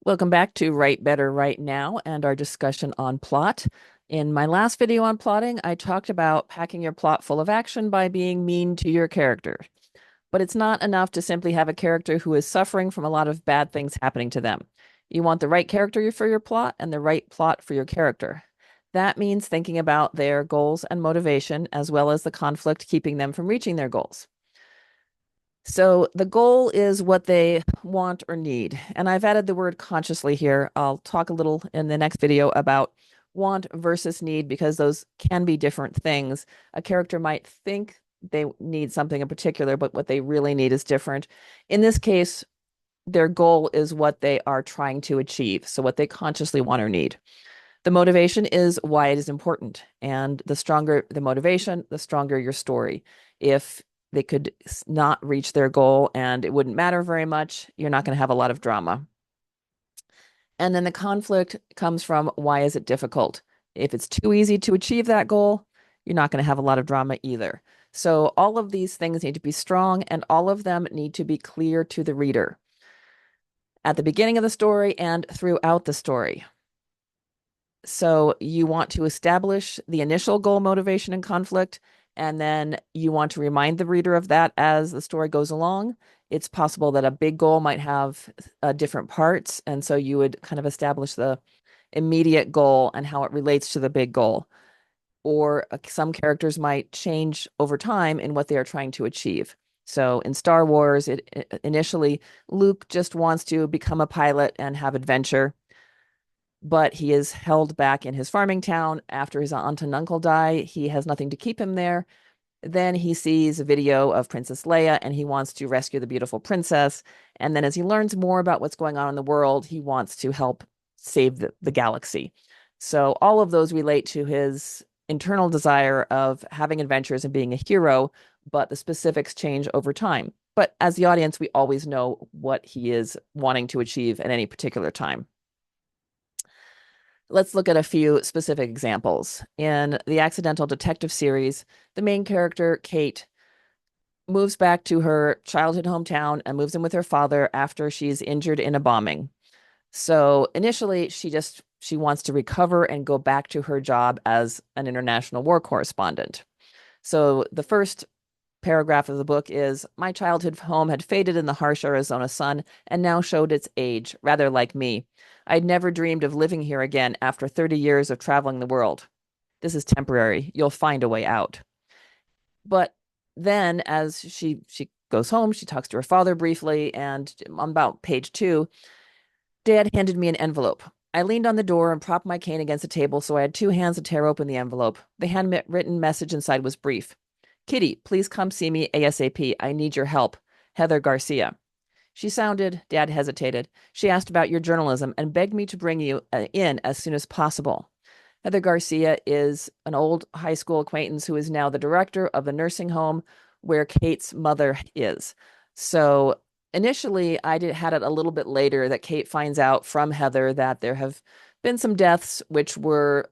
Welcome back to Write Better Right Now and our discussion on plot. In my last video on plotting, I talked about packing your plot full of action by being mean to your character. But it's not enough to simply have a character who is suffering from a lot of bad things happening to them. You want the right character for your plot and the right plot for your character. That means thinking about their goals and motivation, as well as the conflict keeping them from reaching their goals. So the goal is what they want or need. And I've added the word consciously here. I'll talk a little in the next video about want versus need because those can be different things. A character might think they need something in particular, but what they really need is different. In this case, their goal is what they are trying to achieve. So what they consciously want or need. The motivation is why it is important. And the stronger the motivation, the stronger your story. If they could not reach their goal and it wouldn't matter very much, you're not going to have a lot of drama. And then the conflict comes from why is it difficult? If it's too easy to achieve that goal, you're not going to have a lot of drama either. So all of these things need to be strong and all of them need to be clear to the reader at the beginning of the story and throughout the story. So you want to establish the initial goal, motivation, and conflict, and then you want to remind the reader of that as the story goes along. It's possible that a big goal might have different parts, and so you would kind of establish the immediate goal and how it relates to the big goal. Or some characters might change over time in what they are trying to achieve. So in Star Wars, initially Luke just wants to become a pilot and have adventure, but he is held back in his farming town after his aunt and uncle die. He has nothing to keep him there. Then he sees a video of Princess Leia and he wants to rescue the beautiful princess. And then as he learns more about what's going on in the world, he wants to help save the galaxy. So all of those relate to his internal desire of having adventures and being a hero, but the specifics change over time. But as the audience, we always know what he is wanting to achieve at any particular time. Let's look at a few specific examples. In the Accidental Detective series, the main character, Kate, moves back to her childhood hometown and moves in with her father after she's injured in a bombing. So initially, she wants to recover and go back to her job as an international war correspondent. So the first paragraph of the book is my childhood home had faded in the harsh Arizona sun and now showed its age, rather like me. I'd never dreamed of living here again after 30 years of traveling the world. This is temporary. You'll find a way out. But then as she goes home, she talks to her father briefly, and on about page 2, Dad handed me an envelope. I leaned on the door and propped my cane against the table so I had two hands to tear open the envelope. The handwritten message inside was brief. Kitty, please come see me ASAP. I need your help. Heather Garcia. Dad hesitated. She asked about your journalism and begged me to bring you in as soon as possible. Heather Garcia is an old high school acquaintance who is now the director of the nursing home where Kate's mother is. So initially, had it a little bit later that Kate finds out from Heather that there have been some deaths which were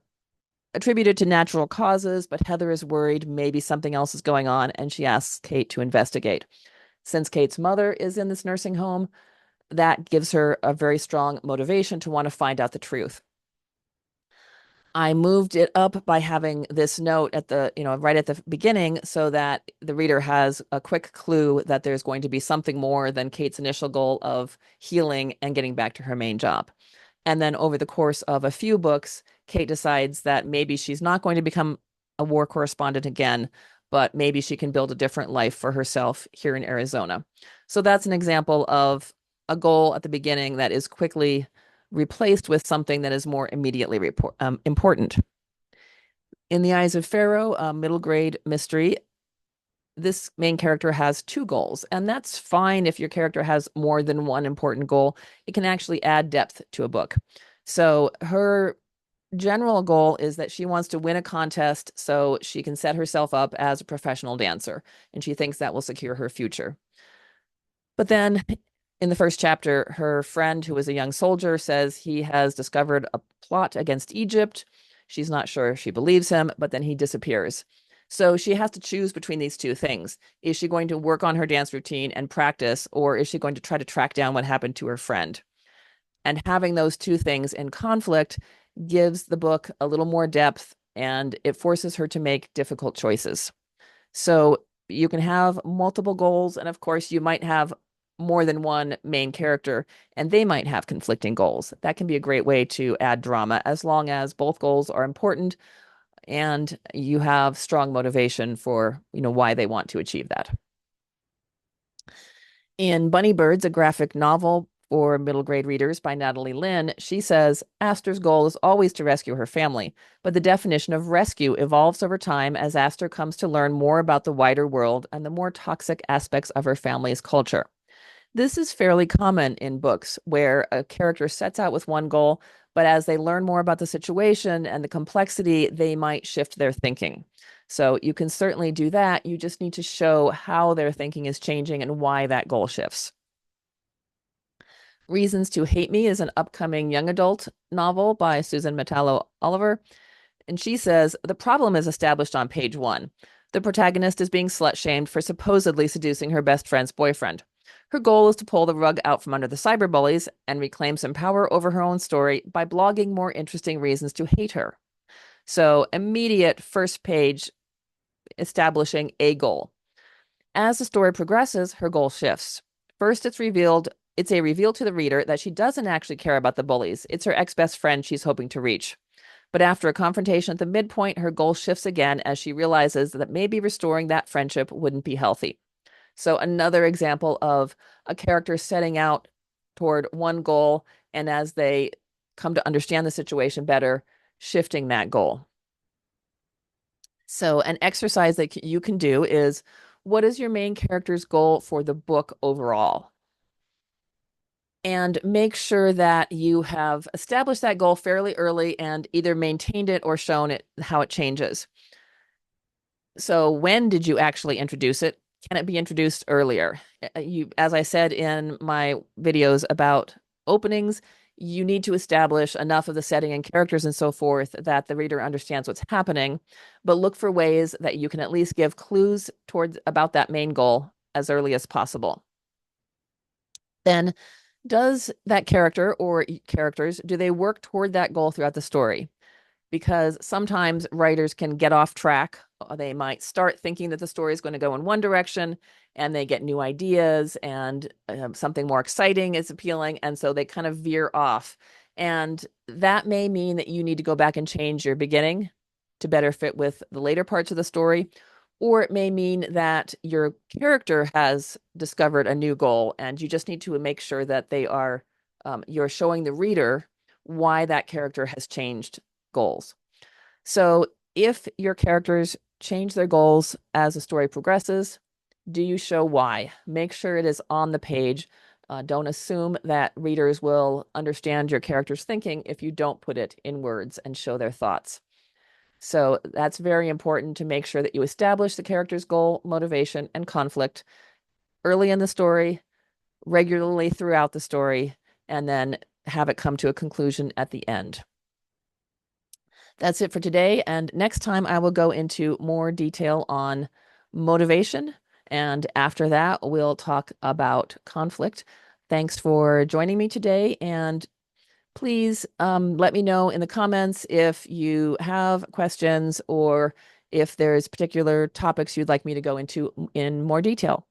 attributed to natural causes, but Heather is worried maybe something else is going on, and she asks Kate to investigate. Since Kate's mother is in this nursing home, that gives her a very strong motivation to want to find out the truth. I moved it up by having this note at right at the beginning so that the reader has a quick clue that there's going to be something more than Kate's initial goal of healing and getting back to her main job. And then over the course of a few books, Kate decides that maybe she's not going to become a war correspondent again, but maybe she can build a different life for herself here in Arizona. So that's an example of a goal at the beginning that is quickly replaced with something that is more immediately important. In the Eyes of Pharaoh, a middle grade mystery, this main character has two goals, and that's fine if your character has more than one important goal. It can actually add depth to a book. So her general goal is that she wants to win a contest so she can set herself up as a professional dancer, and she thinks that will secure her future. But then in the first chapter, her friend, who is a young soldier, says he has discovered a plot against Egypt. She's not sure if she believes him, but then he disappears. So she has to choose between these two things. Is she going to work on her dance routine and practice, or is she going to try to track down what happened to her friend? And having those two things in conflict gives the book a little more depth and it forces her to make difficult choices. So you can have multiple goals, and of course, you might have more than one main character, and they might have conflicting goals. That can be a great way to add drama as long as both goals are important and you have strong motivation for, why they want to achieve that. In Bunny Birds, a graphic novel for middle grade readers by Natalie Lynn, she says Aster's goal is always to rescue her family, but the definition of rescue evolves over time as Aster comes to learn more about the wider world and the more toxic aspects of her family's culture. This is fairly common in books where a character sets out with one goal, but as they learn more about the situation and the complexity, they might shift their thinking. So you can certainly do that. You just need to show how their thinking is changing and why that goal shifts. Reasons to Hate Me is an upcoming young adult novel by Susan Metallo Oliver. And she says the problem is established on page 1. The protagonist is being slut shamed for supposedly seducing her best friend's boyfriend. Her goal is to pull the rug out from under the cyberbullies and reclaim some power over her own story by blogging more interesting reasons to hate her. So, immediate first page establishing a goal. As the story progresses, her goal shifts. First, it's a reveal to the reader that she doesn't actually care about the bullies. It's her ex-best friend she's hoping to reach. But after a confrontation at the midpoint, her goal shifts again as she realizes that maybe restoring that friendship wouldn't be healthy. So another example of a character setting out toward one goal, and as they come to understand the situation better, shifting that goal. So an exercise that you can do is, what is your main character's goal for the book overall? And make sure that you have established that goal fairly early and either maintained it or shown it how it changes. So when did you actually introduce it? Can it be introduced earlier? As I said in my videos about openings, you need to establish enough of the setting and characters and so forth that the reader understands what's happening, but look for ways that you can at least give clues towards about that main goal as early as possible. Then, does that character or characters, do they work toward that goal throughout the story? Because sometimes writers can get off track. They might start thinking that the story is going to go in one direction and they get new ideas and something more exciting is appealing. And so they kind of veer off. And that may mean that you need to go back and change your beginning to better fit with the later parts of the story. Or it may mean that your character has discovered a new goal and you just need to make sure that you're showing the reader why that character has changed goals. So if your characters change their goals as the story progresses, do you show why? Make sure it is on the page. Don't assume that readers will understand your character's thinking if you don't put it in words and show their thoughts. So that's very important to make sure that you establish the character's goal, motivation, and conflict early in the story, regularly throughout the story, and then have it come to a conclusion at the end. That's it for today. And next time I will go into more detail on motivation. And after that, we'll talk about conflict. Thanks for joining me today. And please let me know in the comments if you have questions or if there's particular topics you'd like me to go into in more detail.